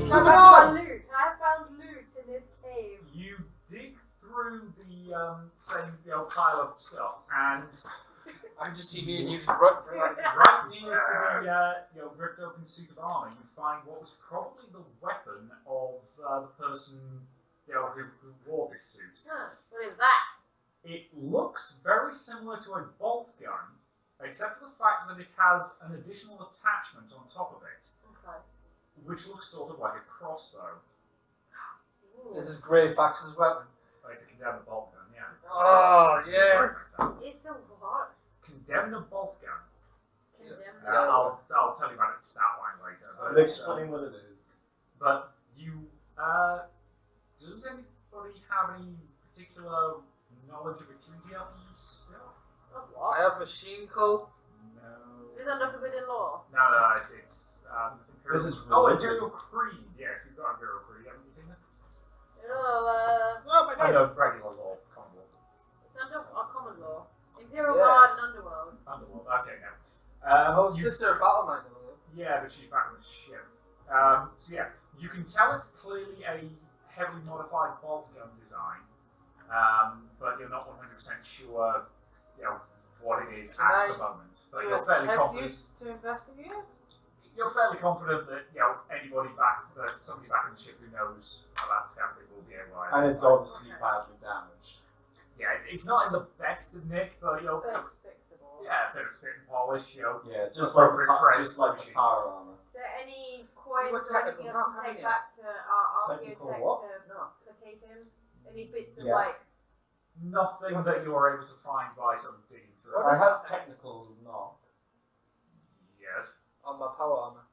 How about loot? I found loot in this cave. You dig through the same pile of stuff, and I just see me and you just run through it. right near to the ripped open suit of armor, you find what was probably the weapon of the person who wore this suit. What is that? It looks very similar to a bolt gun, except for the fact that it has an additional attachment on top of it, which looks sort of like a crossbow. This is Grey Fax's weapon. It's a condemned bolt gun, yeah. Oh, yes! It's a what? Condemned bolt gun. Condemned. I'll tell you about its stat line later. I'll But, explain what it is. but you, does anybody have any particular knowledge of Ecclesiastes stuff? Of I what? have machine cult. No. Is this under forbidden law? No, it's Imperial. This is Oh, religion. Imperial Creed. Yes, you've got Imperial Creed, haven't you seen it? Oh, Oh, my I God. know regular law, common law. it's under common law. Imperial Yeah. Guard and Underworld. Underworld, okay, now. Oh, You- sister of Battle Knight. Yeah, but she's back on the ship. So yeah, you can tell it's clearly a heavily modified bolt gun design, but you're not 100% sure, what it is at the moment. But you're fairly confident. Use to investigate? You're fairly confident that somebody back on the ship who knows about this kind of thing will be able to. And it's obviously badly damaged. Yeah, it's not in the best of nick, but But it's fixable. yeah, a bit of spit and polish, Yeah, just like the power armor. Is there any coins What or technical anything I not can having take it? back to our Technical archaeotech what? to placate him? Any bits of Yeah. nothing that you're able to find by sort of digging through. What I is- have technical knock. Yes, On my power armor.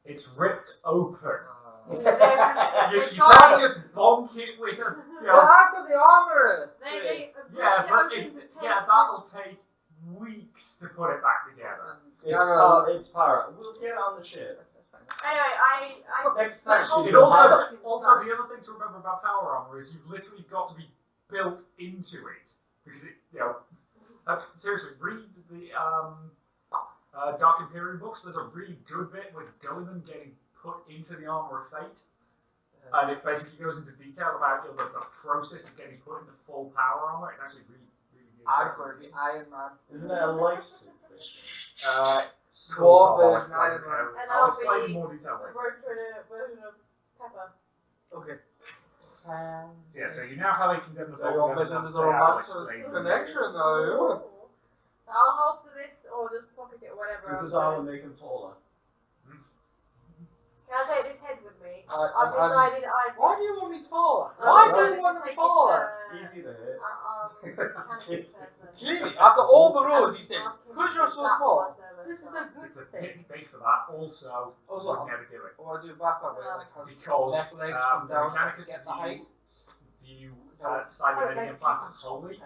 it's ripped open. They You can't- can't just bonk it with a, Well, I've got the armor! that'll take weeks to put it back together. It's power. We'll get it on the ship. Anyway, I Next section. It also the other thing to remember about power armor is you've literally got to be built into it because it, seriously, read the Dark Imperium books. There's a really good bit with Gulliman getting put into the armor of fate. And it basically goes into detail about the process of getting put into full power armor. It's actually really, really good. I'm going to be Iron Man. Isn't it a life suit? Sort of, Dwarf version, Iron Man. And I'll I'll explain be in more detail the later. road trader version of Pepper. Okay. So, yeah, so you now have a condemned So your business is a romantic connection now. I'll holster this or just pocket it or whatever. This is else. how we make him taller. Can I take this head with me? I'm- I've decided Why do you want me taller? I'm Why do decided you want to me take taller? it Easy to hit. candidate person. Clearly, after all the rules, he said, Ask him because to you're do so that small, for service, this is so- a good It's a thing. bit big for that. Also, Also, would never do it. or I do back that way, like how Because left legs come the down, Mechanicus get the height. view cybernetic implants as holy,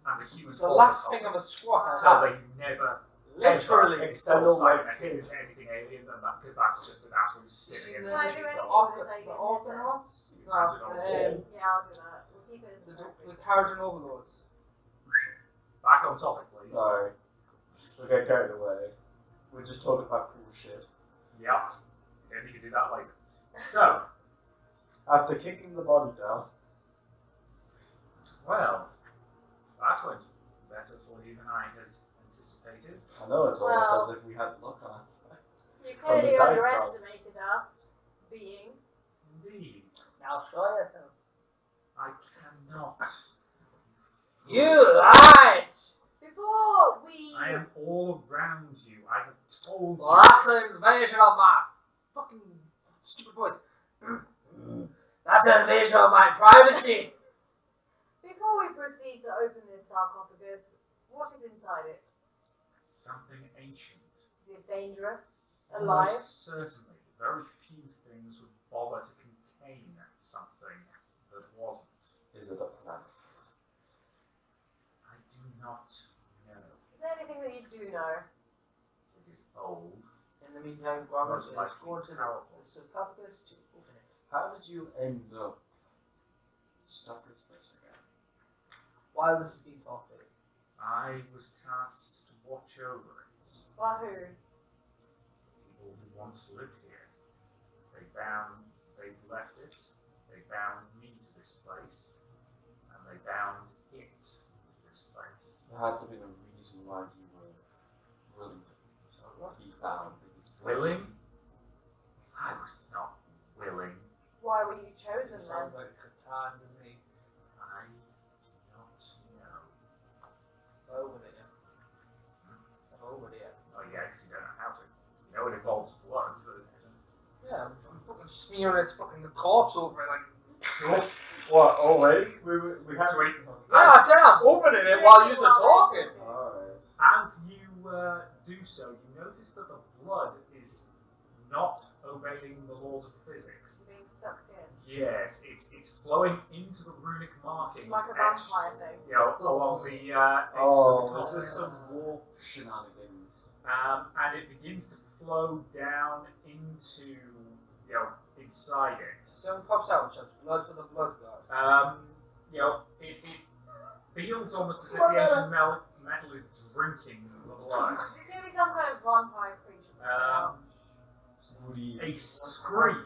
and the human The form last is thing of holy. a squat I So have. they never Literally. external cybernetics like into anything alien than that, because that's just an absolute sin Seen against Can I the do human anything? God. The Arcanauts? No, Yeah, I'll do that. We'll keep it as a trophy. the Carrigan Overlords. Back on topic, please. Sorry. We'll get carried away. We're just talking about cool shit. Yep. And you can do that later. So, After kicking the body down, well, that went better for you than I had anticipated. I know it's almost Well- as if we had luck on our side. You From the clearly dice underestimated us, being. Indeed, Now show yourself. I cannot. You lies! Before we. I am all around you. I have told Well, you. that's this. an invasion of my fucking stupid voice. That's an invasion of my privacy. Before we proceed to open this sarcophagus, what is inside it? Something ancient. Is it dangerous? Alive? Almost certainly. Very few things would bother to contain something that wasn't. Is it a planet? I do not know. Is there anything that you do know? It is old. In the meantime, Grandma is Most likely going to powerful. the sarcophagus to open it. How did you end up stuck as this again? While this is being talked about. I was tasked to watch over it. By who? People who once lived here. They They left it, they bound me to this place, and they bound it to this place. There had to be a reason why you were willing to be bound to this place. Willing? I was not willing. Why were you chosen then? Sounds like Catan, doesn't he? I do not know. Over there. Over there. Oh yeah, because you don't know how to. You know it involves blood, but it isn't. Yeah, I'm fucking smearing its fucking corpse over it like. What? Oh wait, we had Sweet. Yeah, I said I'm opening it while you're talking. Alright. As you do so, you notice that the blood is not obeying the laws of physics. Being sucked in. Yes, it's flowing into the runic markings Like a etched, vampire thing. you know, along the edges Oh, of the is this coffin. some warp shenanigans? And it begins to flow down into, you know, inside it. Someone pops out and shouts, "Blood for the blood god." You know, it feels almost as if the ancient metal is drinking the blood. Is this going to be some kind of vampire creature? Woody. A scream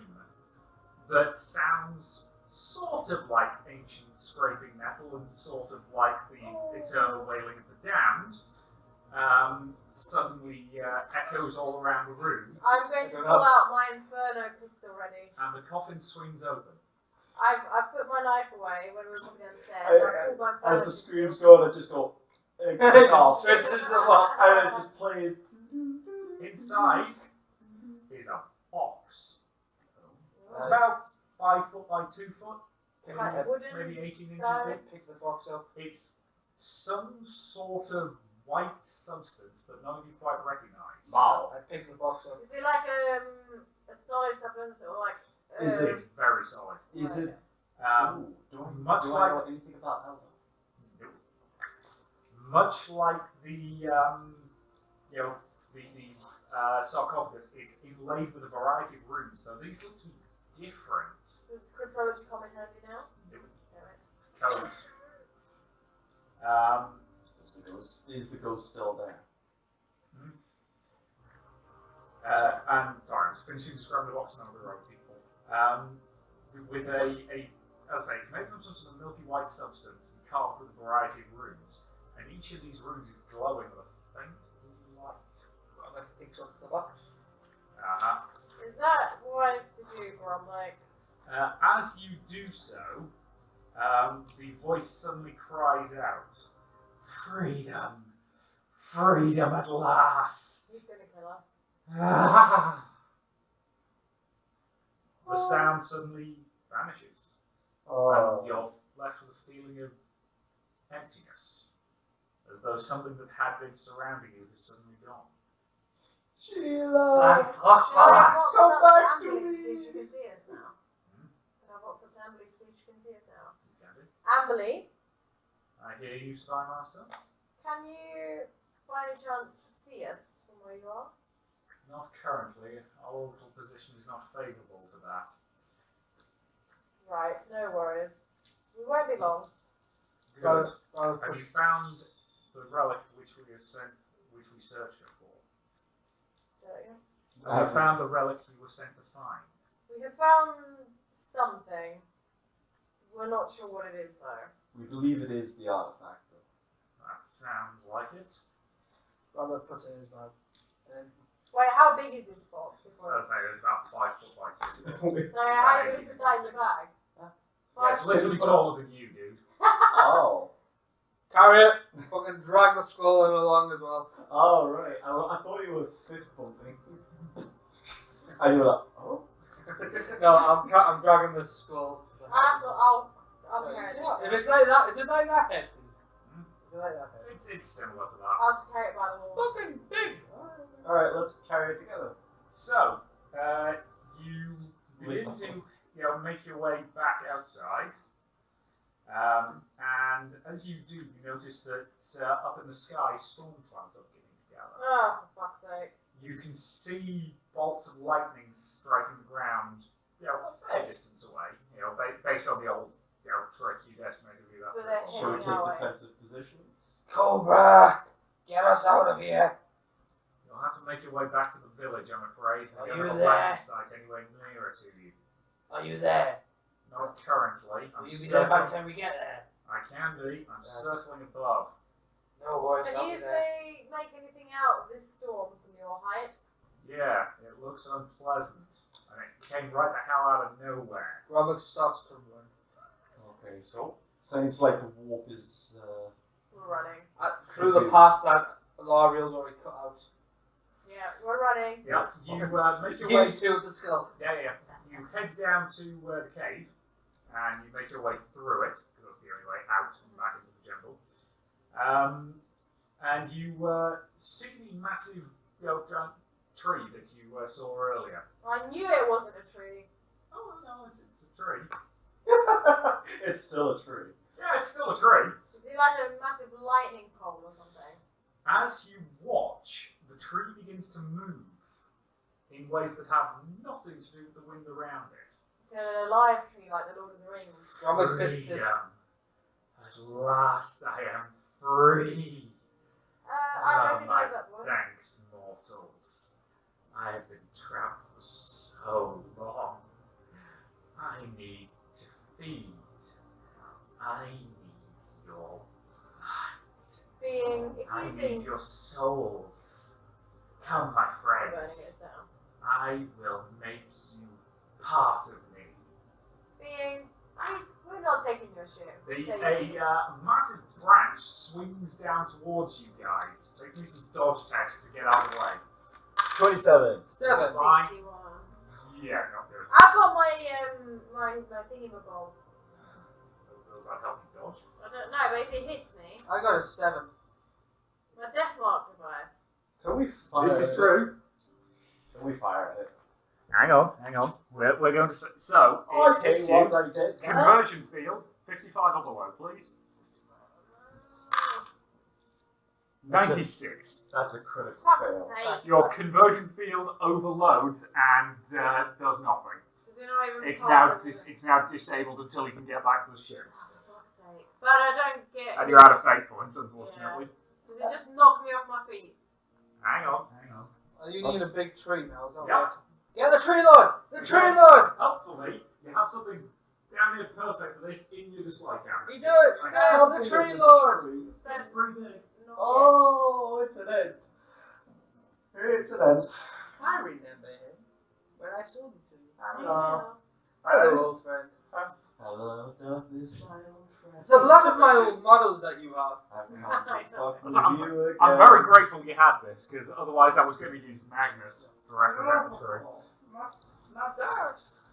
that sounds sort of like ancient scraping metal and sort of like the eternal wailing of the damned, suddenly echoes all around the room, I'm going to pull out my Inferno pistol ready. and the coffin swings open. I've put my knife away when we were coming downstairs. I pulled my Inferno As the pistol. screams go on, I just go. It Click just off. switches them up. And it just plays. Inside is a box. It's Right. about 5 foot by 2 foot, Like wooden maybe 18 inches stone. deep. Pick the box up. It's some sort of white substance that none of you quite recognise. Wow. I pick the box up. Is it like a solid substance or like? Is it? It's very solid. Is it? Um, Do I much do like- I know anything about Elder? much like the sarcophagus, it's inlaid with a variety of runes. Though these look to be different. Does cryptology come in handy now? Codes. Is the ghost still there? And sorry, I'm just finishing describing the box and then I'll be right with people. With as I say, it's made from some sort of milky white substance and carved with a variety of runes. And each of these runes is glowing with a faint light. I pick up the box. Is that wise to do, Gromlek? As you do so, the voice suddenly cries out, "Freedom! Freedom at He's last!" gonna kill us. The sound suddenly vanishes, Oh. and you're left with a feeling of emptiness, as though something that had been surrounding you is suddenly gone. Sheila! Fuck, Should I fuck. box Come up back to to Amberly to see me. if she can see us now? Can I box up to Amberly to see if she can see us now? You can do. Amberly, I hear you, Spy Master. can you by any chance see us from where you are? Not currently. Our orbital position is not favourable to that. Right, no worries. We won't be long. Good. Have you found the relic which we searched for? So, yeah. Have you found the relic you were sent to find? We have found something. We're not sure what it is though. We believe it is the artifact. That sounds like it. Robert puts it in his bag. And Wait, how big is this box? Before As I say, it's about 5 foot by 2. so how are you going to put that in your bag? Yeah, it's literally taller than you, dude. Oh. carry it. Fucking drag the skull in along as well. Oh, right. I thought you were fist bumping. And you were like, oh? No, I'm dragging the skull. I'll carry If it. it's like that, is it like that head? Is it like that head? It's similar to that. I'll just carry it by the wall. Fucking big. Alright, let's carry it together. So, you begin to make your way back outside. And as you do, you notice that up in the sky, storm clouds are beginning to gather. Oh, for fuck's sake. You can see bolts of lightning striking the ground, a fair distance away. Based on the old, trick you'd estimated to be that. But they're far. Shall we Heading take our way. defensive positions? Cobra, get us out of here. You'll have to make make your way back to the village, I'm afraid. I Are don't you have a there? landing site anywhere nearer to you. Are you there? Not currently. Will I'm you be there by the circling. time we get there? I can be. I'm circling above. No worries, Can I'll you be there. make anything out of this storm from your height? Yeah, it looks unpleasant. And it came right the hell out of nowhere. Robert starts to run. Okay, so seems like the warp is. We're running. Through the path that Lariel's already cut out. Yeah, we're running. Yeah, you make your way. He's two with the skull. Yeah. You head down to the cave, and you make your way through it because that's the only way out and back into the jungle. And you see the massive, giant tree that you saw earlier. I knew it wasn't a tree. Oh no, it's a tree. It's still a tree. Yeah, it's still a tree. Is it like a massive lightning pole or something? As you watch, the tree begins to move in ways that have nothing to do with the wind around it. It's a live tree like the Lord of the Rings. Robert fisted. At last I am free. I recognise that voice. Thanks, mortals. I have been trapped for so long. I need to feed. I need your light. Being, if I you need think your souls. Come, my we're burning friends. it down. I will make you part of me. Being, we're not taking your shit. We say you. A massive branch swings down towards you guys. Make me some dodge tests to get out of the way. 27. 7. Fine. 61. Yeah, not good. I've got my thingy-mabob. Does that help you dodge? I don't know, but if it hits me, I got a 7. my death mark device. Can we fire This is it? true. Can we fire it? Hang on. We're going to. So, I it tell hits you you. what I did. Conversion field, 55 or below, please. 96. That's a critical Fuck's fail. sake. Your conversion field overloads and does nothing. Does it not even It's pass now anything? it's now disabled until you can get back to the ship. Oh, for fuck's sake. But I don't get. And you're out of fate points, unfortunately. Does it just knock me off my feet? Hang on. You need a big tree now, is that Yeah. right? Yeah, the tree lord! The tree lord! Hopefully, you have something damn near perfect for this in your display camera. We do it! I Yes, How the big tree is this lord! tree? It's pretty big. Not Oh, it's an end. It's an end. I remember him when I showed him to you. yet. Hello, old friend. Hello, darkness, my old friend. There's a lot of my old models that you have. I can't be fucking I'm- with you again. I'm very grateful you had this, because otherwise I was going to use Magnus to represent the tree. Not ours.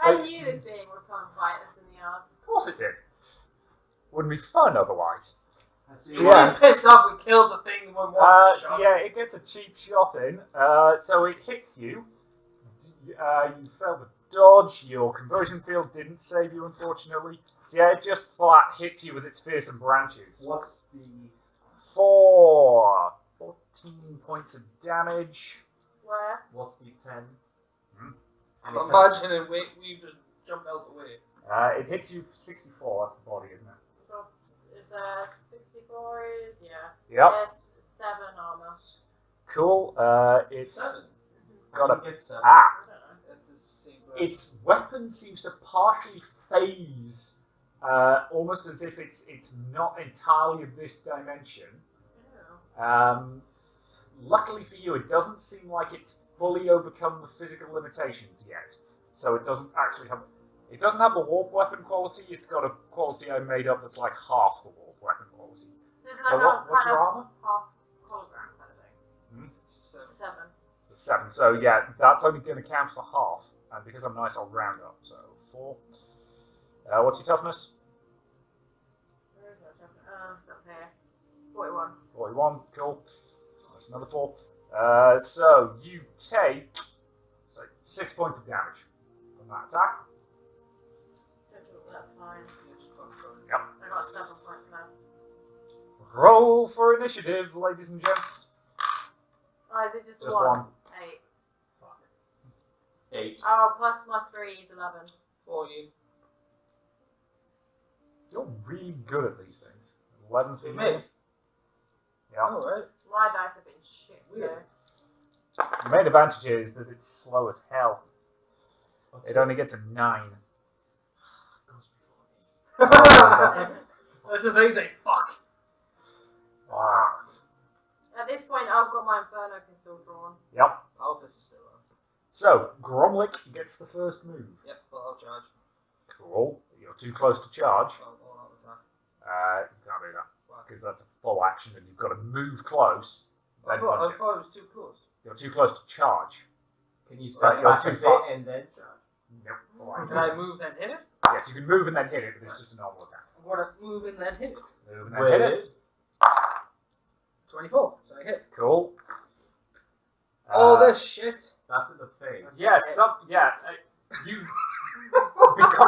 I knew this being would come and bite us in the ass. Of course it did. Wouldn't be fun otherwise. So Yeah. he's pissed off we killed the thing when one was So shot. yeah, it gets a cheap shot in. So it hits you. You failed to dodge. Your conversion field didn't save you, unfortunately. So yeah, it just flat hits you with its fearsome branches. What's the... 14 points of damage. Where? What's the pen? Imagine we just jumped out the way. It hits you for 64. That's the body, isn't it? It's 64 is, yeah. Yep. Yes, 7 armor. Cool. It's 7. got How a do you get 7? I ah. don't know. It's the same Its weapon seems to partially phase, almost as if it's not entirely of this dimension. Yeah. Luckily for you, it doesn't seem like it's fully overcome the physical limitations yet. So it doesn't actually have. It doesn't have the warp weapon quality. It's got a quality I made up that's like half the warp weapon quality. So it's So like what's your armor? half hologram kind of thing. So, It's a 7. It's a 7. So yeah, that's only going to count for half. And because I'm nice, I'll round up. So 4. What's your toughness? Where is my toughness? It's up here. 41. 41. Cool. That's another 4. So you take 6 points of damage from that attack. That's fine. Yep. I got 7 points now. Roll for initiative, ladies and gents. Oh, is it just, Just 1? one. 8. Fuck. 8. Oh, plus my 3 is 11. 14. You're really good at these things. 11 for For you. me? Yeah. Alright. My dice have been shit today. Weird. The main advantage here is that it's slow as hell. It only gets a 9. That's the thing, it's like, fuck. Wow. At this point, I've got my Inferno pistol drawn. Yep. Power fist is still on. So, Gromlik gets the first move. Yep, well, I'll charge. Cool. You're too close to charge. All out of attack. You can't do that. Because that's a full action and you've got to move close. I Then thought punch it was too close. it. You're too close to charge. Can you Right, step you're back too a bit far. and then charge? Nope. Full action. Can I move then hit it? Yes, you can move and then hit it, but it's just a normal attack. I'm going to move and then hit it. Move and then hit it. 24, so I hit. Cool. All this shit. That's in the face. Yes, you because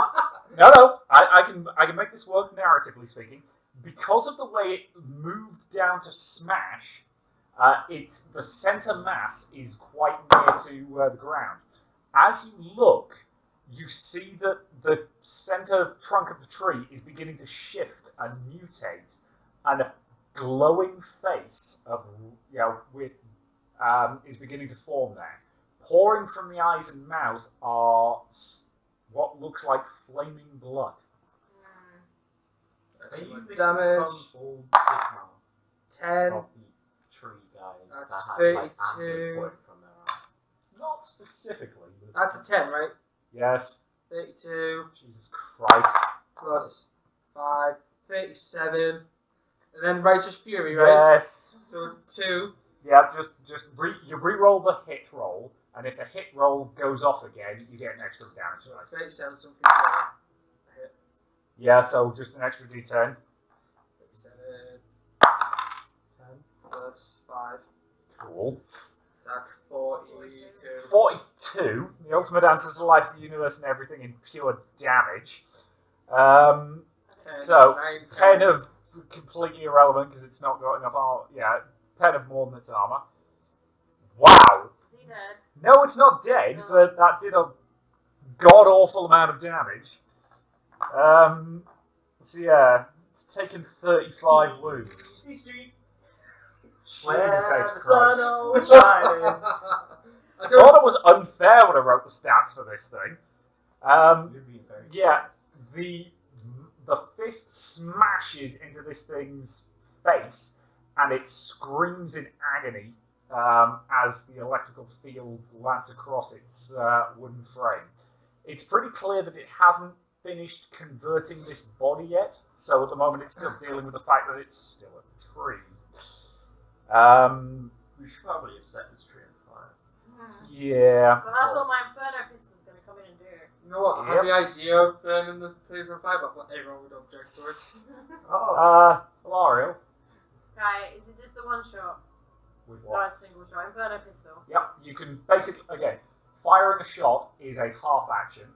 no, I can make this work narratively speaking. Because of the way it moved down to smash, it's the center mass is quite near to the ground. As you look, you see that the center trunk of the tree is beginning to shift and mutate, and a glowing face of with is beginning to form there. Pouring from the eyes and mouth are what looks like flaming blood. Are you thinking Damage. from old Sigma? 10. Of the tree guys That's that had like 32. ambient wood from their eyes. Not specifically. But That's a 10, right? yes. 32 Jesus Christ. plus 5, 37. And then Righteous Fury, right? Yes. So 2. Yeah, you re-roll the hit roll, and if the hit roll goes off again, you get an extra damage dice. 37 something. Hit. Yeah, so just an extra d10. 37. 10 plus 5. Cool. That's 42. 42. The ultimate answer to life, the universe, and everything in pure damage. 10, So, 9, 10 of completely irrelevant because it's not got enough armor. Yeah, 10 of more than its armor. Wow. Is he dead? No, it's not dead, No. but that did a god-awful amount of damage. So yeah, it's taken 35 wounds. C Street. Jesus Where H. the Christ. sun always shining. I thought it was unfair when I wrote the stats for this thing. You're being very Yeah. generous. The fist smashes into this thing's face, and it screams in agony as the electrical field lands across its wooden frame. It's pretty clear that it hasn't finished converting this body yet, so at the moment it's still dealing with the fact that it's still a tree. We should probably have set this tree on fire. Yeah. But that's what my Inferno pistol's going to come in and do. You know what? I had the idea of burning the place on fire, but everyone would object to it. Oh. Lariel. Okay, is it just a one shot? With Not what? a single shot. Inferno pistol. Yep, you can basically, again, firing a shot is a half action.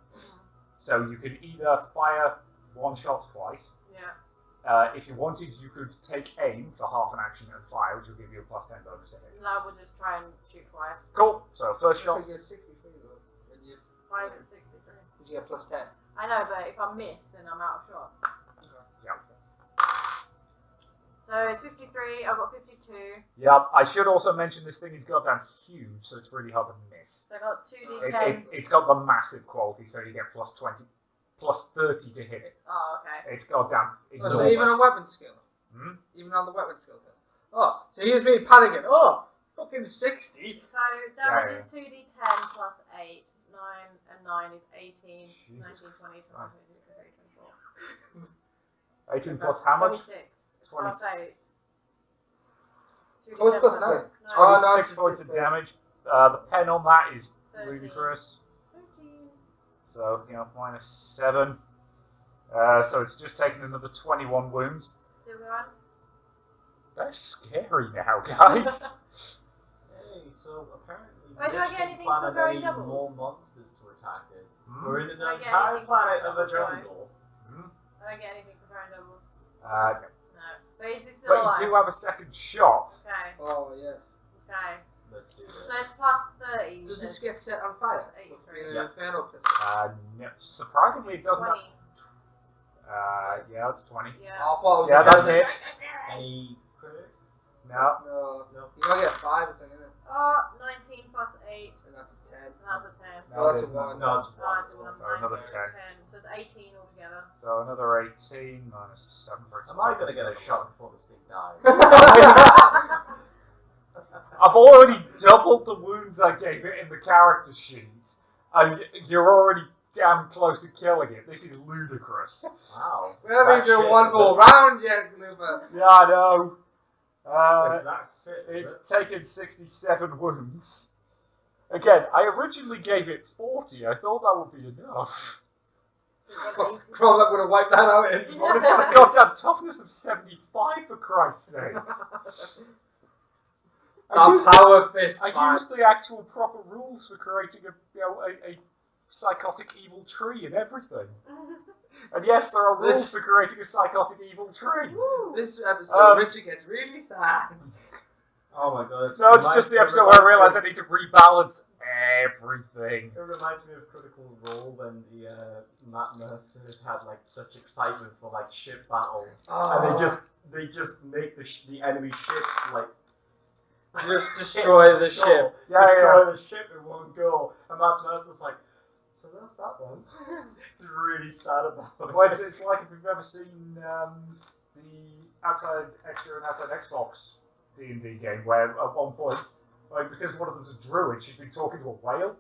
So you can either fire one shot twice. Yeah. If you wanted, you could take aim for half an action and fire, which will give you a plus 10 bonus to hit. No, we'll just try and shoot twice. Cool. So first shot. You get 63 though. When you, Why is it 63? because you get plus 10. I know, but if I miss, then I'm out of shots. Yeah. So it's 53, I've got 52. Yep. I should also mention this thing is goddamn huge, so it's really hard to miss. So I got 2d10. It's got the massive quality, so you get plus 20, plus 30 to hit it. Oh, okay. It's goddamn Oh, enormous. so even on weapon skill? Hmm? Even on the weapon skill test? Oh, so here's me panicking. Oh, fucking 60. So damage Yeah, is 2d10 plus 8. 9 and 9 is 18. Jesus 19, 20, 21, 22, 23, 24. 18 plus how much? 26. 20. Plus 8. Oh, it's 2d10 plus plus 9. 8. Oh, no, 26 it's points of 15. damage. The pen on that is 13. ludicrous. 13. So, minus 7. So it's just taken another 21 wounds. Still going. They're scary now, guys. Hey, so apparently Wait, do I get Mitch anything didn't plan for on throwing any doubles? more monsters to attack us. Hmm? We're in an Do I get entire anything for planet throwing of a doubles, jungle. I don't get anything for throwing doubles. No. No. But is he still But alive? you do have a second shot. Okay. Oh, yes. Okay. Let's do this. So it's plus 30. you Does said. this get set on fire? Plus 8, With sorry. an Yeah. Inferno pistol. No, surprisingly, it doesn't. 20. Yeah, it's 20. Yeah. Oh, I thought it was Yeah, a that damage. hits. Any critics? No. No. You gotta get 5 or something, innit? 19 plus 8. And that's a 10. And that's a 10. No, that's it a isn't. 1. No, it's It's a 1. So another 10. 10. So it's 18 altogether. So another 18 minus 7 for Am I gonna get a shot before this thing dies? I've already doubled the wounds I gave it in the character sheet, and you're already damn close to killing it. This is ludicrous. Wow. We haven't That even shit, one is whole it? round yet, Luther. Yeah, I know. Is that fit? It's taken 67 wounds. Again, I originally gave it 40. I thought that would be enough. Crawl up, gonna wipe that out in. It's got a goddamn toughness of 75 for Christ's sakes. Our power fist. I used the actual proper rules for creating a psychotic evil tree and everything. And yes, there are rules for creating a psychotic evil tree. This episode, Richard gets really sad. Oh my god. No, it's just the episode where I realise I need to rebalance everything. It reminds me of Critical Role when the Matt Mercers had like such excitement for like ship battles, and they just make the enemy ship like Just destroy the ship. destroy the ship in one go, and Matt Mercer's like, so that's that one. He's really sad about it. Well, it's like if you've ever seen the Outside Extra and Outside Xbox D&D game, where at one point, like because one of them's a druid, she's been talking to a whale,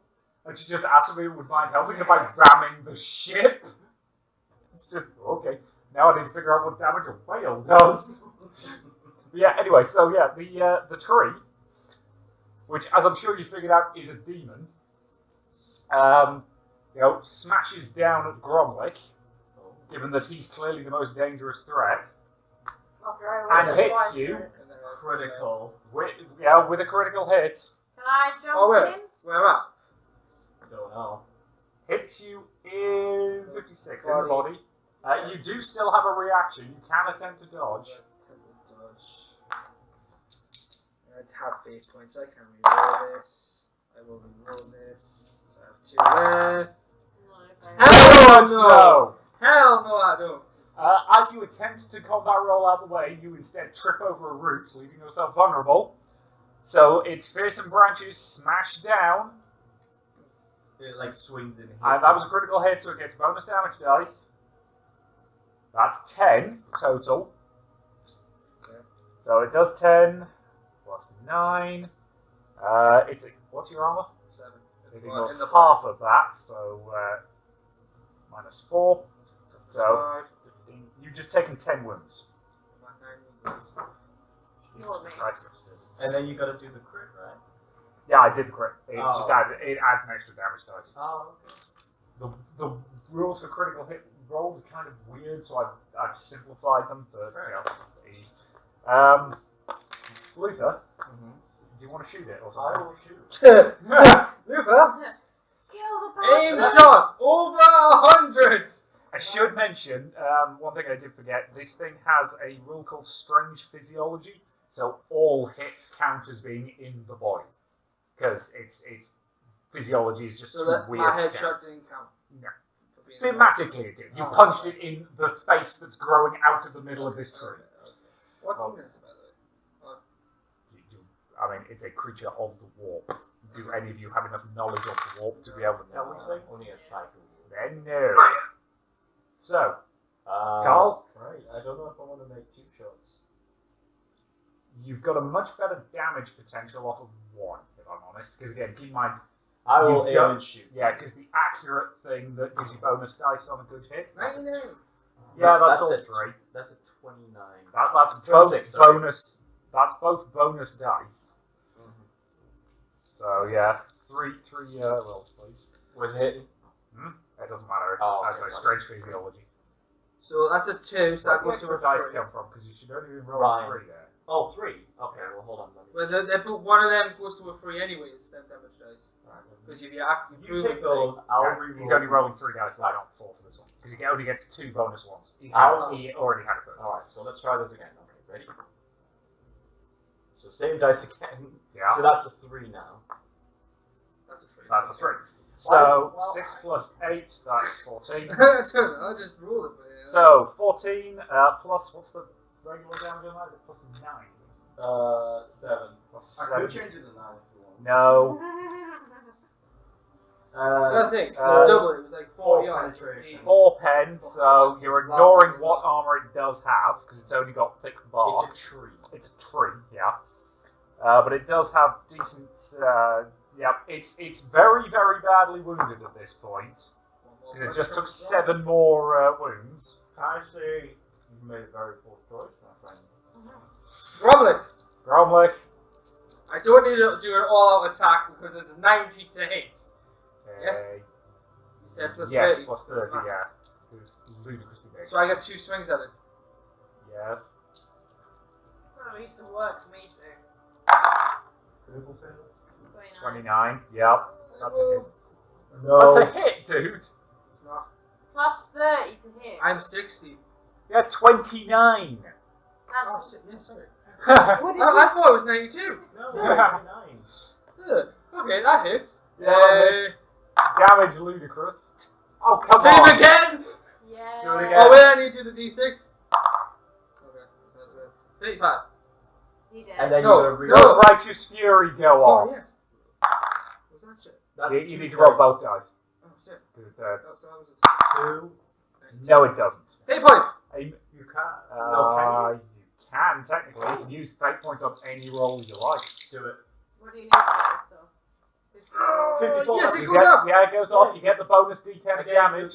and she just asked if he would mind helping her by ramming the ship. It's just, okay, now I need to figure out what damage a whale does. But yeah, anyway, so yeah, the tree, which, as I'm sure you figured out, is a demon, smashes down at Gromlich, given that he's clearly the most dangerous threat, and hits you Critical. with a critical hit. Can I jump Oh, where? in? Where am I? Don't know. Hits you in 56 in the Body. body. You do still have a reaction. You can attempt to dodge. I have fate points. I can reroll this. I will reroll this. So I have 2 left. No, okay. Hell no! Hell no, I don't. As you attempt to combat roll out the way, you instead trip over a root, leaving yourself vulnerable. So its fearsome branches smash down, It like swings in. and that was a critical hit, so it gets bonus damage dice. That's 10 total. Okay. So it does 10 plus 9. What's your armor? 7. It Well, ignores in the half of that, so minus 4. So 5. you've just taken 10 wounds. Jesus More me. Christ, that's good. And then you got to do the crit, right? Yeah, I did the crit. It Oh. just adds an extra damage dice. Oh, okay. The rules for critical hit rolls are kind of weird, so I've simplified them for ease. Luther, do you want to shoot it or I something? will shoot. Luther, Kill the aim bastard! shot over 100. I should mention, one thing I did forget, this thing has a rule called Strange Physiology, so all hits count as being in the body. Because its physiology is just So too that weird my to count. headshot didn't count. No. For being Thematically it did. You Oh. punched it in the face that's growing out of the middle of this tree. What Oh. demon is it, by the way? I mean, it's a creature of the warp. Do any of you have enough knowledge of the warp to be able to tell these things? Only a cycle. Then no. So, Carl? Right. I don't know if I want to make 2 shots. you've got a much better damage potential off of 1, if I'm honest. Because again, keep in mind, I will You aim don't- and shoot. yeah, because the accurate thing that gives you bonus dice on a good hit. 99. Yeah, that's all a, 3. That's a 29. That's 26, both sorry. bonus. That's both bonus dice. So yeah, three rolls, please. Was it hitting? It doesn't matter. It's Oh, that's okay, a strange physiology. So that's a 2, so that goes to a dice 3. come from? Because you should only be rolling Right. 3 there. Oh, 3. Okay, well, hold on. Well, they put one of them goes to a 3 anyways, them damage dice. Because if you have to If you prove take it, those, I'll Yeah, reroll. he's only rolling 3 dice, not 4 for this one. Because he only gets 2 bonus ones. He already had a first. Alright, so let's try this again. Okay, ready? So same dice again. Yeah, So that's a 3 now. that's a 3. that's a 3. So Well, 6 plus 8, that's 14. I don't know, I just ruled it for you. So 14 plus, what's the regular damage on that? Is it plus 9? 7. Plus I could 7. change it to 9 if you want. No. I think it's Uh, double. It was like 40 4 yards. penetration. 4 pens, so you're ignoring what armor it does have, because it's only got thick bark. It's a tree. It's a tree, yeah. But it does have decent, yeah, it's very, very badly wounded at this point, because it just took 7 more wounds. I say you've made a very poor choice, my friend. Gromlin, Gromlich. I don't need to do an all-out attack because it's 90 to hit. Yes. You said plus Yes, 30. plus 30, yeah. It's ludicrously big. So I get 2 swings at it. Yes. Oh, leave some work for me to do. Critical fail? 29, yep. That's a hit. No. That's a hit, dude! It's not. Plus 30 to hit. I'm 60. Yeah, 29! Oh That's, shit, yeah, sorry. what did I thought it was 92. No, Yeah. 9. Ugh. Okay, that hits. Yeah, it's damage ludicrous. Oh, come Save on! again! Yeah. Do it again. Oh, wait, I need to do the d6. Okay, so that's 35. He did. And then No, you're going to Does Righteous Fury go off? Oh, yes. What's that shit? You need to roll both dice. Oh, shit. Because it's Oh, so that was 2. No, it doesn't. Fate point! You can't. No, You can, technically. You can use fate points on any roll you like. can you? Do it. What do you need for this, though? 54. Yes, it You goes get, up! yeah, it goes off. You get the bonus d10 of damage.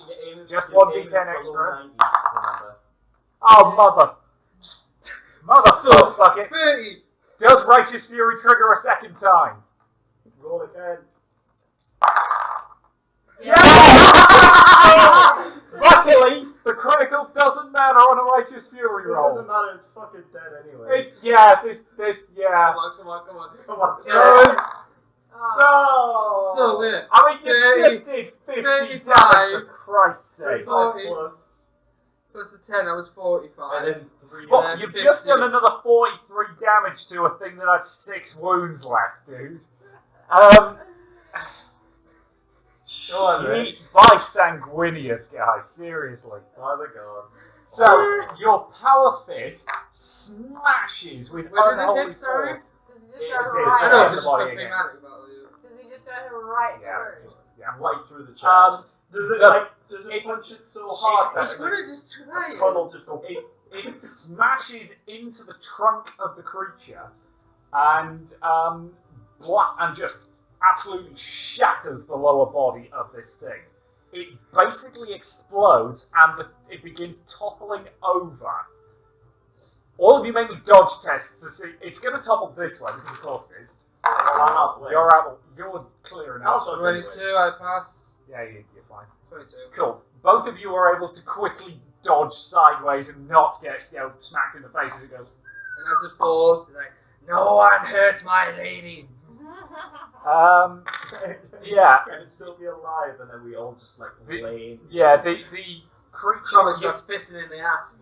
Just one d10 extra. Remember. Oh, mother. Mother sauce bucket. 30! Does Righteous Fury trigger a second time? Roll again. Luckily, the critical doesn't matter on a Righteous Fury It roll. doesn't matter, it's fucking dead anyway. It's, yeah, yeah. Come on. Come on. No, Oh. No! So weird. I mean, you 30, just did 50 35. damage, for Christ's sake. 40. Plus. Plus the 10, that was 45. And then 3 Fuck, then you've 50. just done another 43 damage to a thing that had 6 wounds left, dude. Go on, man. Eat by sanguineous, guys, seriously. By the gods. So, your power fist smashes with Where did it unholy hit, sorry? force. Does he just It's- go it's I just know, right? in the this is body for again. thematic about you. Does he just go right Yeah, through? yeah. Right through the chest. does it the- does it punch it so hard It's that gonna just try the it. tunnel just go It smashes into the trunk of the creature and just absolutely shatters the lower body of this thing. It basically explodes and it begins toppling over. All of you make me dodge tests to see. It's going to topple this way because of course it is. You're clear enough. Also, 22, I pass. Yeah, you're fine. 22. Cool. Both of you are able to quickly dodge sideways and not get smacked in the face as it goes. And as it falls, it's like, no one hurts my lady. Yeah. Can it still be alive? And then we all just like lay. Yeah, the creature. Comic starts fisting in the ass.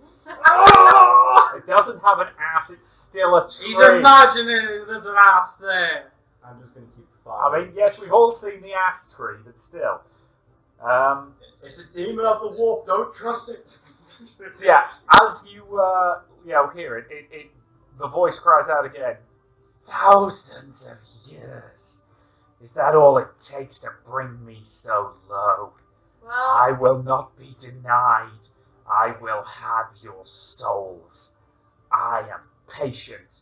It doesn't have an ass, it's still a tree. He's imagining there's an ass there. I'm just gonna keep I firing. mean, yes, we've all seen the ass tree, but still. It's a demon of the warp. Don't trust it. So yeah, as you hear it, the voice cries out again. Thousands of years. Is that all it takes to bring me so low? Well, I will not be denied. I will have your souls. I am patient.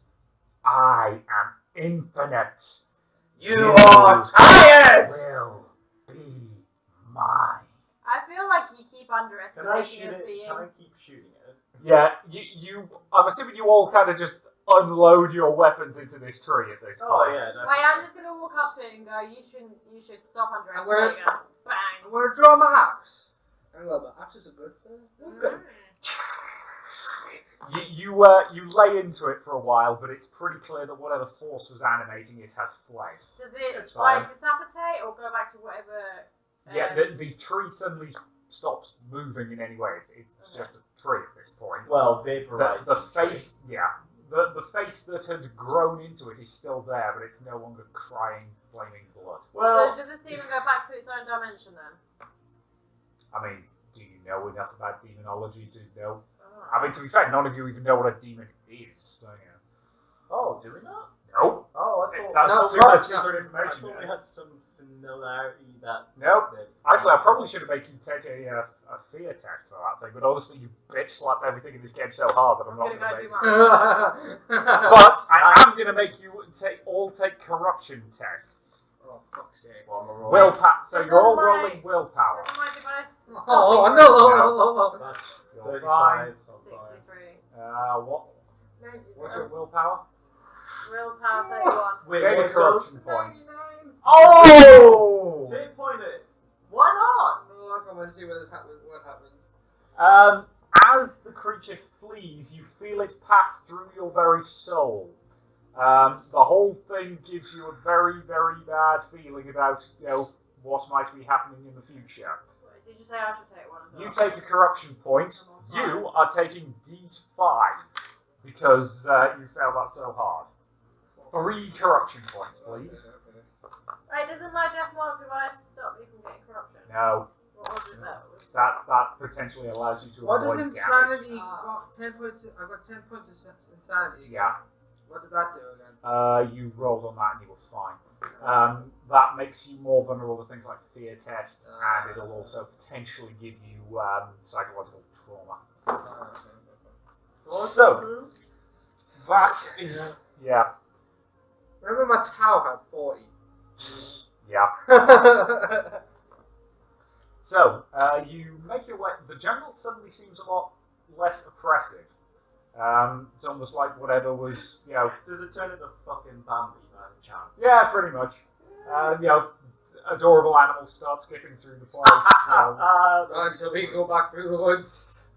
I am infinite. You are tired! Will be mine. I feel like you keep Can I underestimating shoot us it? being. Can I keep shooting it? Yeah, I'm assuming you all kind of just unload your weapons into this tree at this point. Oh yeah. Definitely. Wait, I'm just gonna walk up to it and go, you should stop underestimating us. Bang. I'm gonna draw my axe. I love it. Axes are good for good. You lay into it for a while, but it's pretty clear that whatever force was animating it has fled. Does it It's fine. like decapitate or go back to whatever? Yeah, the tree suddenly stops moving in any way. It's just a tree at this point. Well, vaporized. The face, the face that had grown into it is still there, but it's no longer crying, flaming blood. Well, So does this demon go back to its own dimension then? I mean, do you know enough about demonology to know? Oh. I mean, to be fair, none of you even know what a demon is. So yeah. Oh, do we not? Nope. Oh, I thought. That's No, super right, secret I information. thought we had some familiarity that. Nope. that- Actually, I probably should have made you take a fear test for that thing, but honestly, you bitch slapped everything in this game so hard that I'm I'm not gonna going to go make do you. my research. But I am going to make you take corruption tests. Oh, fuck's sake. Well, I'm a roll. Willpower. So Doesn't you're all my- rolling willpower. Doesn't my device stop Oh, me no. That's You're 35. So I'm from- fine. 63. What? What's your willpower? Willpower 31. Wait, Gain a what's corruption those? point. 99. Oh! Hit point it. Why not? No, I want to see what happens. What happens? As the creature flees, you feel it pass through your very soul. The whole thing gives you a very, very bad feeling about, what might be happening in the future. Did you say I should take one as well? You take a corruption point. I'm on You are taking D5 because you failed that so hard. 3 corruption points, please. Wait, doesn't my death mark device stop you from getting corruption? No, What was it that was? that potentially allows you to What avoid does damage. insanity? What, 10 points. I got 10 points of insanity. Yeah. What did that do again? You rolled on that and you were fine. That makes you more vulnerable to things like fear tests, and it'll also potentially give you psychological trauma. So, that is... Yeah. Remember my tower had 40. Yeah. So, you make your way... The jungle suddenly seems a lot less oppressive. It's almost like whatever was, Does it turn into fucking Bambi by any chance? Yeah, pretty much. Adorable animals start skipping through the place. Until we go back through the woods.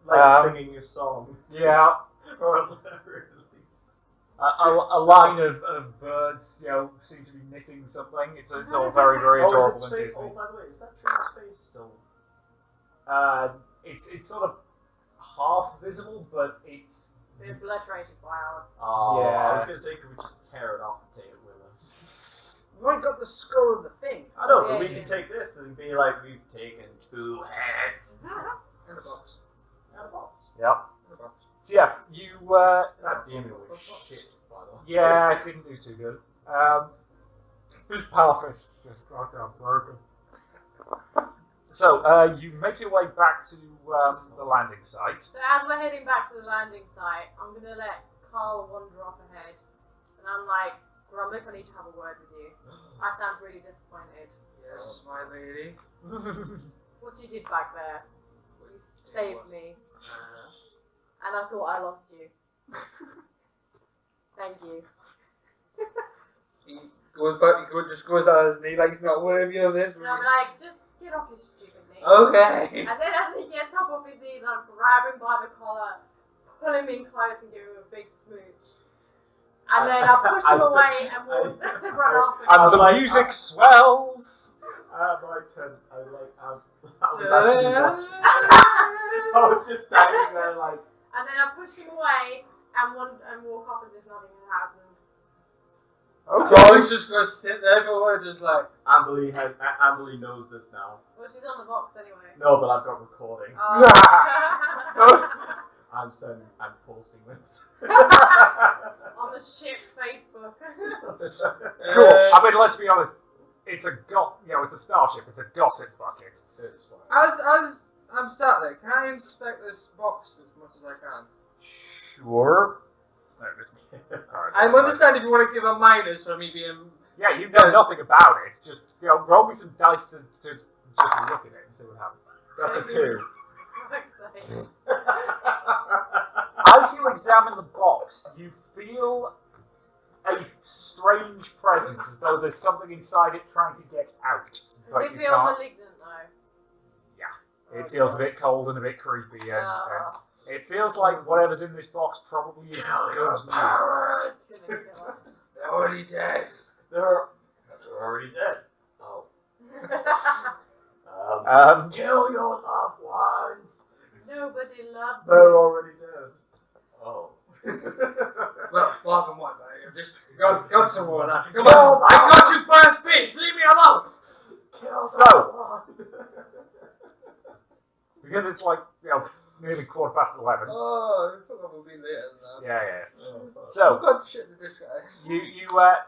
Like singing your song. Yeah. Or at least. A line of birds, seem to be knitting something. It's all very, very adorable and Disney. Oh, by the way, is that tree's face still? It's sort of half visible, but it's... Been obliterated by our... Oh, Yeah. I was going to say, could we just tear it off and take it with us? We already got the skull of the thing. I know, Yeah, but we yeah. can take this and be like, we've taken 2 heads. In a box. Out of box. Yep. In a box. So yeah, you... That demon was shit, by the way. Yeah, it didn't do too good. His power fist just got broken. So, you make your way back to the landing site. So as we're heading back to the landing site, I'm going to let Carl wander off ahead. And I'm like, Gromlik, I need to have a word with you. I sound really disappointed. Yes, my lady. What you did back there, you saved me. And I thought I lost you. Thank you. He goes back. He just goes on his knee like he's not worthy of this. And I'm like, just get off your stupid knees. Okay. And then as he gets up off his knees, I grab him by the collar, pull him in close and give him a big smooch. And then I push him away and we'll run off. And the like- music swells! I was actually watching. I was just standing there like... And then I push him away and walk off as if nothing had happened. Okay. He's just gonna sit there for a while, just like. Amberly knows this now. Well, she's on the box anyway. No, but I've got recording. I'm posting this. On the ship Facebook. Cool. I mean, let's be honest. It's a it's a starship. It's a gossip bucket. It's fine. As I'm sat there, can I inspect this box as much as I can? Sure. I understand if you want to give a minus for me being. Yeah, you know nothing about it. Just roll me some dice to just look at it and see what happens. That's a 2. As you examine the box, you feel a strange presence, as though there's something inside it trying to get out. Does But it you feel can't. malignant though? It feels a bit cold and a bit creepy, and it feels like whatever's in this box probably isn't good news. It's gonna kill us. They're already dead. They're already dead. Oh. Kill your loved ones. Nobody loves They're me. already dead. Oh. Well, apart from one, I just got some more of that. Come Kill on, that I got you first, please. Leave me alone. Kill So- that one. because it's like nearly 11:15. Oh, I forgot we'll be later than that. Yeah. Oh So god, shit, the this guy.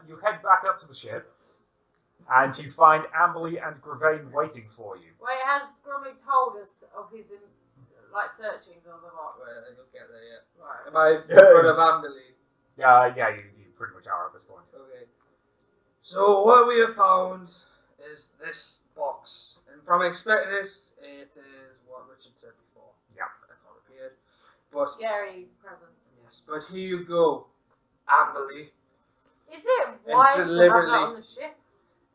you head back up to the ship, and you find Amberly and Gravane waiting for you. Wait, has Gromit told us of his searchings of the box? Well, I don't get there yet. Right. Am I in front of Amberly? Yeah, you pretty much are at this point. Okay. So what we have found is this box, and from expecting it, it is what Richard said before. Yeah. I can't repeat it. But Scary presence. yes, but here you go, Amberly. Is it wise to have that on the ship?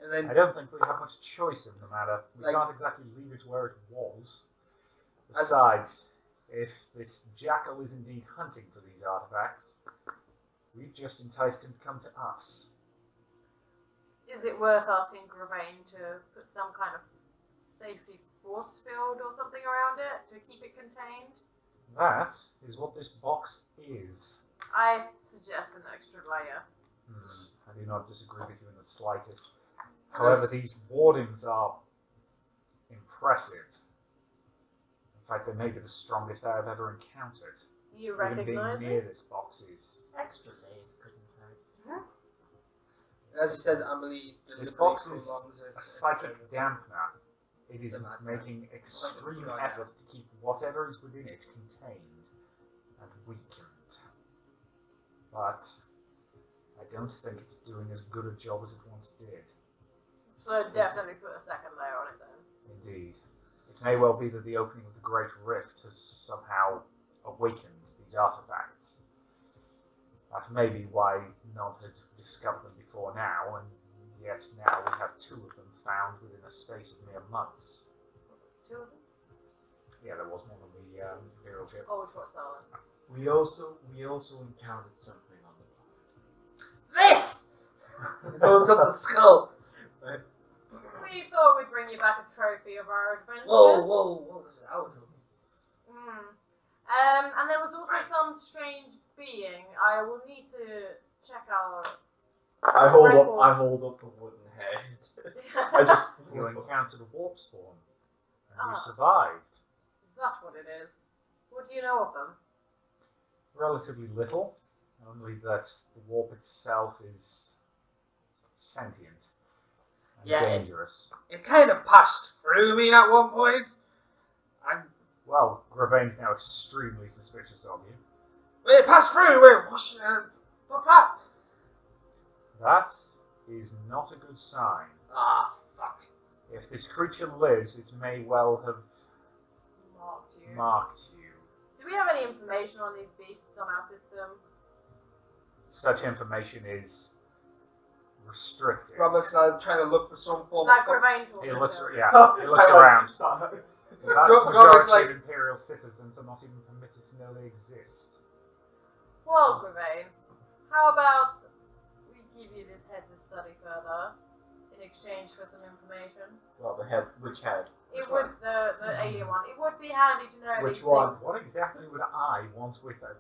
And then I don't think we have much choice in the matter. We Like- can't exactly leave it where it was. Besides, if this jackal is indeed hunting for these artifacts, we've just enticed him to come to us. Is it worth asking Gravane to put some kind of safety force field or something around it to keep it contained? That is what this box is. I suggest an extra layer. I do not disagree with you in the slightest. However, these wardings are impressive. In fact, they may be the strongest I have ever encountered. You Even recognise being near this? this box is... Extra layers couldn't hurt. as he says, Amberly. This box is a psychic dampener. It is making extreme efforts to keep whatever is within it contained and weakened. But I don't think it's doing as good a job as it once did. So definitely put a second layer on it then. Indeed. It may well be that the opening of the Great Rift has somehow awakened these artifacts. That may be why none had discovered them before now, and yet now we have two of them found within a space of mere months. Two of them? Yeah, there was one on the Imperial ship. Oh, which was that one? We also encountered something on the This! It holds up the skull. We thought we'd bring you back a trophy of our adventures. Whoa. Out. And there was also some strange being. I will need to check our... I hold up the wooden head. I just You encountered a warp spawn, and you Ah. survived. Is that what it is? What do you know of them? Relatively little, only that the warp itself is sentient and Yeah, dangerous. It kind of passed through me at one point. Well, Gravane's now extremely suspicious of you. It passed through. Wait, whoosh, fuck that. That is not a good sign. Ah, fuck. If this creature lives, it may well have Marked you. marked you. Do we have any information on these beasts on our system? Such information is restricted. Robert's trying to look for some form Is that of... Gravane talking? He looks, still? he looks around. The vast Robert's majority like- of Imperial citizens are not even permitted to know they exist. Well, Gravane, how about we give you this head to study further in exchange for some information? Well, the head. Which head? It would, the alien one. It would be handy to know Which these one? things. What exactly would I want with a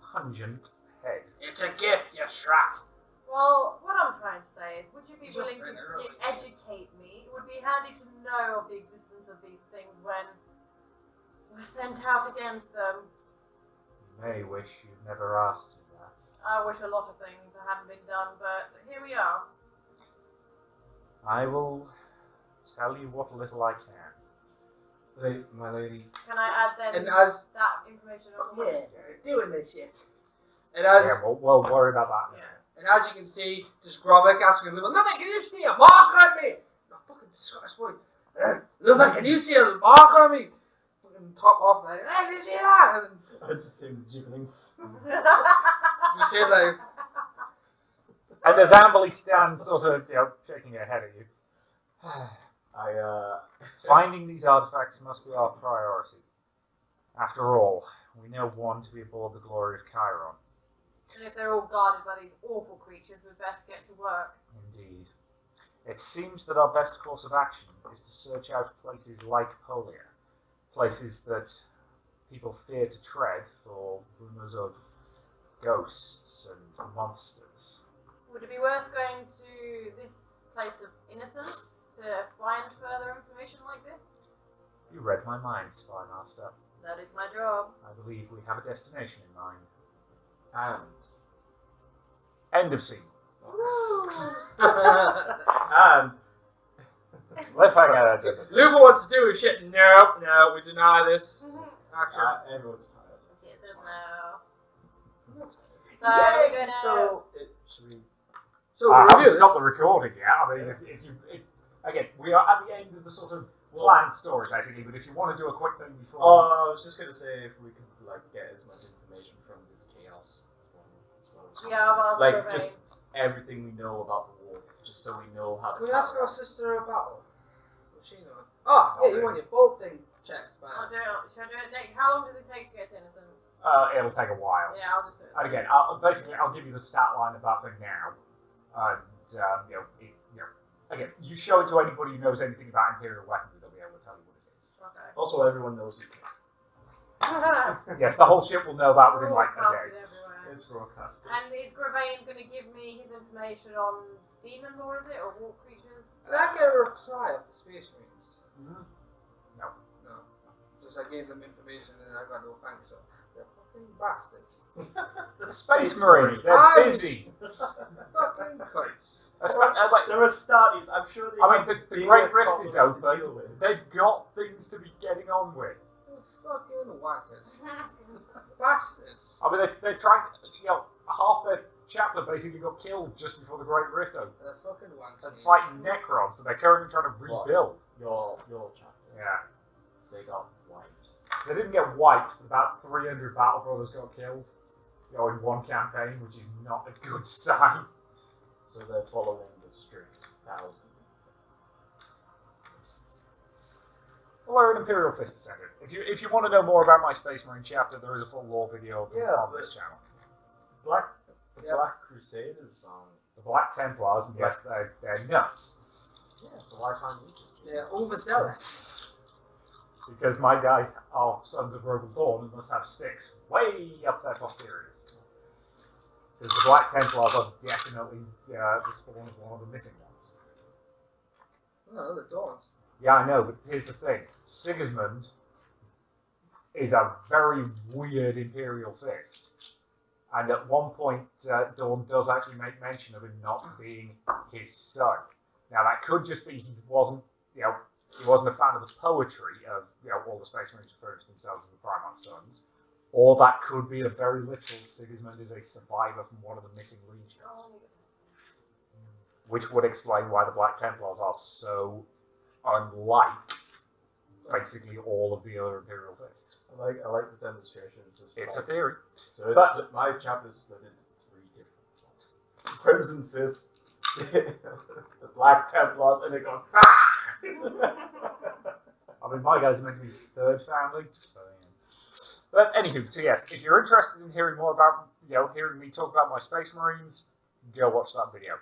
pungent head? It's a gift, you Shrek. Well, what I'm trying to say is, would you be He's not willing to very early. educate me? It would be handy to know of the existence of these things when we're sent out against them. You may wish you'd never asked me that. I wish a lot of things hadn't been done, but here we are. I will tell you what little I can. My lady. Can I add then And as... that information on the Yeah, doing this shit. And as... Yeah, we'll worry about that. Yeah. And as you can see, just Gromit asking Luva, Luva, can you see a mark on me? No, fucking Scottish voice. Luva, can you see a mark on me? Fucking top off, like, hey, can you see that? And I just see him jiggling. you see, like, And as Amberly stands sort of, shaking her head at you, finding these artifacts must be our priority. After all, we know one to be aboard the Glory of Chiron. And if they're all guarded by these awful creatures, we'd best get to work. Indeed. It seems that our best course of action is to search out places like Polia. Places that people fear to tread for rumours of ghosts and monsters. Would it be worth going to this place of innocence to find further information like this? You read my mind, Spy Master. That is my job. I believe we have a destination in mind. And End of scene. and Cliffhanger. Luva wants to do his shit. No, we deny this. Action. everyone's tired. Yes, no. So we're gonna. So I review haven't this. stopped the recording yet. I mean, again, we are at the end of the sort of planned story, basically. But if you want to do a quick thing before, I was just gonna say if we could get as much information from this chaos as well. Yeah, I've asked Like for just everything we know about the war, just so we know how to. Can we ask our counter. sister about what's she know? Oh, yeah, you want your both thing checked, I'll man. do it. Should I do it next? How long does it take to get to innocence? it'll take a while. Yeah, I'll just do it. And again, I'll give you the stat line of that thing now, and again, you show it to anybody who knows anything about Imperial weaponry, they'll be able to tell you what it is. Okay. Also, everyone knows it. Yes, the whole ship will know that within like a Broadcasted day. everywhere. It's broadcasted. And is Gravane going to give me his information on demon lore, is it, or war creatures? Did I get a reply of the Space Marines? No. No. Just I gave them information and I got no thanks. So they're fucking bastards. The Space Marines, they're I'm- busy. Fucking cunts. There are studies. I'm sure they. I mean, have the bigger Great Rift is problems to open. deal with. They've got things to be getting on with. They're fucking wankers. Bastards. I mean, they're trying. Half their chapter basically got killed just before the Great Rift opened. They're fucking wankers. They're fighting Necrons, so they're currently trying to What? rebuild. Your chapter. Yeah. They got wiped. They didn't get wiped, but about 300 Battle Brothers got killed. In one campaign, which is not a good sign. So they're following the strict 1,000. Well, they're an Imperial Fist Descendant. If you want to know more about my Space Marine chapter, there is a full lore video on this channel. The Black Crusaders. The Black Templars, and yes, they're nuts. Yeah. So why can't we just? They're overzealous. Because my guys are sons of Rogal Dawn and must have sticks way up their posteriors. Because the Black Templars are definitely the spawn of one of the missing ones. No, they're Dawns. Yeah, I know, but here's the thing. Sigismund is a very weird Imperial Fist. And at one point, Dawn does actually make mention of him not being his son. Now, that could just be he wasn't a fan of the poetry of all the Space Marines referring to themselves as the Primarch Sons. Or that could be a very literal Sigismund is a survivor from one of the missing legions. Which would explain why the Black Templars are so unlike basically all of the other Imperial Fists. I like the demonstrations. It's a theory. So it's But- my chapter is split into 3 different ones. Crimson Fists, the Black Templars, and they go. I mean, my guys are meant to be third family. So, yeah. But anywho, so yes, if you're interested in hearing more about, hearing me talk about my Space Marines, go watch that video.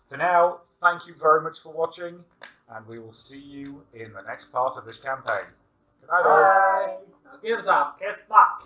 For now, thank you very much for watching, and we will see you in the next part of this campaign. Good night, all. Bye. Give us a kiss back.